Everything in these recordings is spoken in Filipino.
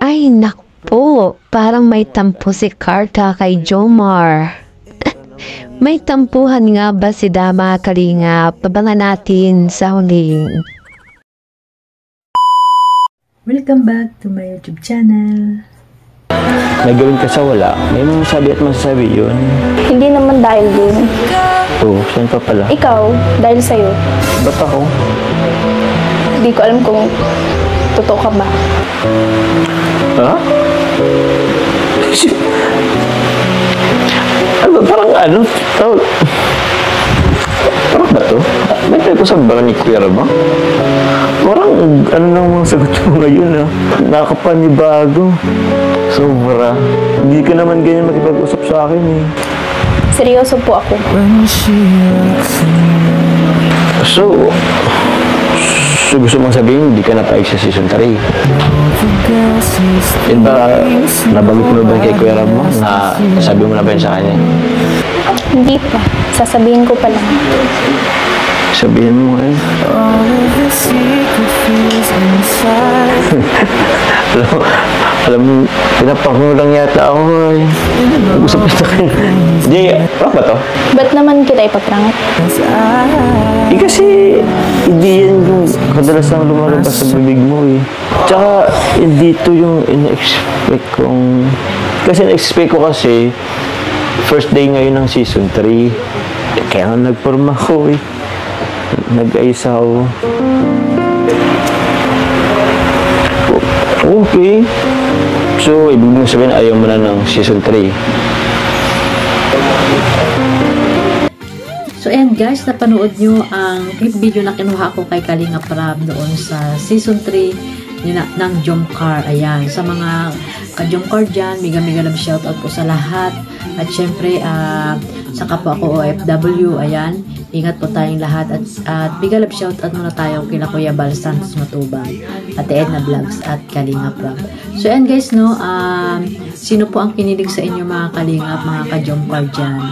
Ay, nakpo. Parang may tampo si Carla kay Jomar. May tampuhan nga ba si Dama Kalingap? Pabangan natin sa huling. Welcome back to my YouTube channel. May gawin ka sa wala. May mga sabi at masasabi yun. Hindi naman dahil din. Oo, saan pa pala? Ikaw, dahil sa'yo. Ba't ako? Hindi ko alam kung totoo ka ba. Ha? Ano, parang ano? Parang ba to? May tayo ko sa ba ni Kuya Rama? Parang ano nang mga sagot mo ngayon ha? Nakakapanibago. Sobra. Hindi ka naman ganyan makipag-usap sa akin eh. Seryoso po ako. So gusto mong sabihin, hindi ka na paig sa season 3. Yun ba, nabanggit mo ba kay Kuya Ramo na sabi mo na ba yun sa kanya? Hindi pa. Sasabihin ko pa lang. Sabihin mo eh. alam mo, pinapakulang yata ako eh. Nag-usap na tayo. Jay, prank ba to? Ba't naman kita ipaprank? Eh kasi, hindi yan yung kadalasang lumalabas sa bibig mo eh. Tsaka, hindi to yung ina-expect kong... Kasi na-expect ko kasi, first day ngayon ng season 3. Kaya nga nagporma ko eh. Nag-ayos ako. Okay. So, ibig mong sabihin, ayaw mo na ng season 3. So ayan guys, napanood nyo ang clip video na kinuha ko kay Kalinga Prab doon sa season 3 ng Jomcar. Ayan, sa mga ka-Jomcar dyan, mega love shoutout po sa lahat. At syempre, sa kapwa ko OFW, ayan, ingat po tayong lahat. At mega love shoutout muna tayo kila Kuya Bal Santos Matubang, at Edna Vlogs at Kalinga Prab. So ayan guys, no, sino po ang kinilig sa inyo mga Kalingap, mga ka-Jomcar dyan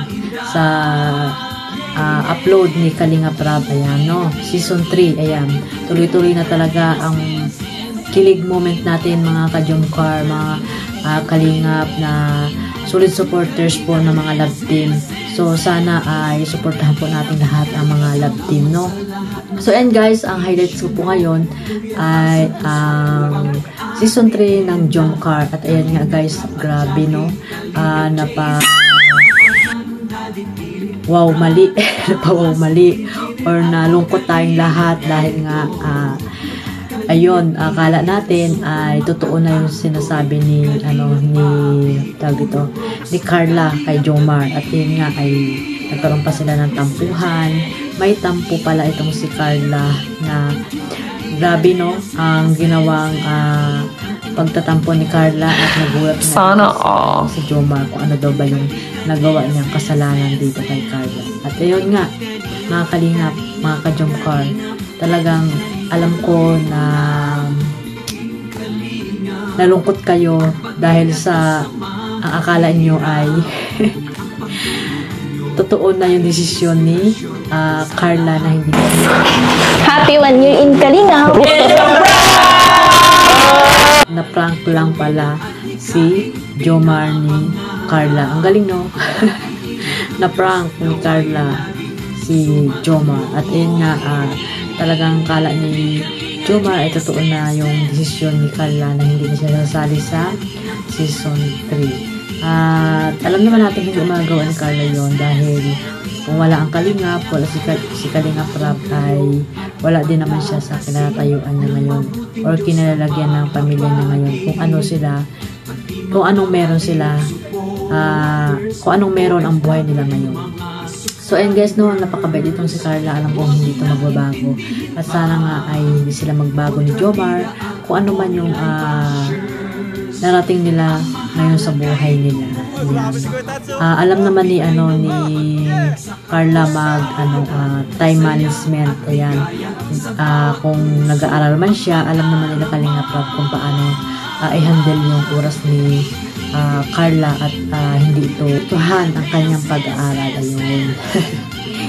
sa upload ni Kalinga Prab? Ayan, no, season 3, ayan, tuloy-tuloy na talaga ang kilig moment natin mga ka-Jomcar, mga Kalingap na solid supporters po ng mga love team. So sana ay suportahan po natin lahat ang mga love team, no. So and guys, ang highlights ko po ngayon ay ang season 3 ng Jomcar. At ayan nga guys, grabe, no, wow mali wow mali or nalungkot tayong lahat dahil nga ayun, akala natin ay totoo na yung sinasabi ni ni Carla kay Jomar, at yun nga ay nagkaroon pa sila ng tampuhan. May tampo pala itong si Carla na grabe, no, ang ginawang pagtatampo ni Carla, at nagulat na si Jomar kung ano daw ba yung nagawa niyang kasalanan dito kay Carla. At ayun nga mga Kalingap, mga ka-Jomcar, talagang alam ko na nalungkot kayo dahil sa ang akala nyo ay totoo na yung desisyon ni Carla na hindi. Happy 1 year in Kalinga! Na-prank lang pala si Jomar ni Carla. Ang galing, no? Na-prank ni Carla si Jomar. At yun nga, talagang kala ni Jomar ay totoo na yung desisyon ni Carla na hindi na siya sasali sa season 3. At alam naman natin hindi magagawa ni Carla yon dahil kung wala ang Kalingap, wala si Kalinga Prab, ay wala din naman siya sa kinatayuan niya ngayon or kinalalagyan ng pamilya niya ngayon, kung ano sila, kung anong meron sila, kung anong meron ang buhay nila ngayon. So and guys, no, napakabait itong si Carla. Alam ko hindi ito magbabago, at sana nga ay hindi sila magbago ni Jomar kung ano man yung narating nila ngayon sa buhay nila. Alam naman ni Carla time management. Ayan, kung nag-aaral man siya, alam naman nila Kalinga Prab kung paano i-handle yung oras ni Carla, at hindi ito tuhan ang kanyang pag-aaral. Ayun.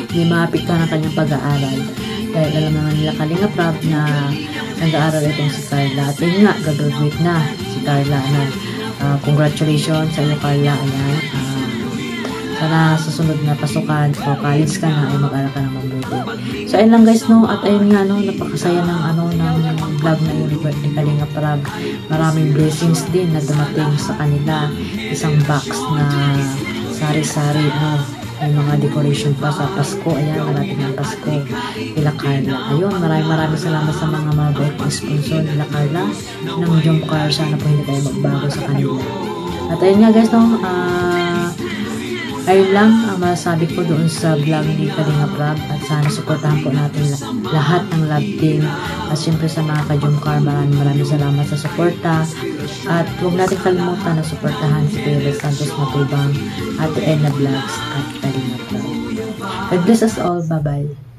Hindi maapektuhan ang kanyang pag-aaral dahil alam naman nila Kalinga Prab na nag-aaral itong si Carla. At yun nga, gagraduate na si Carla. Congratulations sa iyo, Carla. Ayan. Sana susunod na pasukan o college ka na ay mag-aral ka ng mabuti. So ayun lang guys, no, at ayun nga, no, napakasaya ng ng vlog na yun ni Kalinga Prab. Maraming blessings din na dumating sa kanila. Isang box na sari-sari, no, may mga decoration pa sa Pasko. Ayan, malapit ng Pasko nila Carla. Ayun, maraming salamat sa mga mabait na sponsor nila Carla ng Jomcar. Sana po hindi kayo magbago sa kanila. At ayun nga guys, no, ayun lang ang masasabi ko doon sa vlog ni Kalinga Prab, at sana suportahan po natin lahat ng love team, at syempre sa mga ka-Jomcar, maraming salamat sa suporta, at huwag natin kalimutan na suportahan si Kuya Santos Matubang, Ate Edna Vlogs at Kalinga Prab. God bless us all. Bye bye.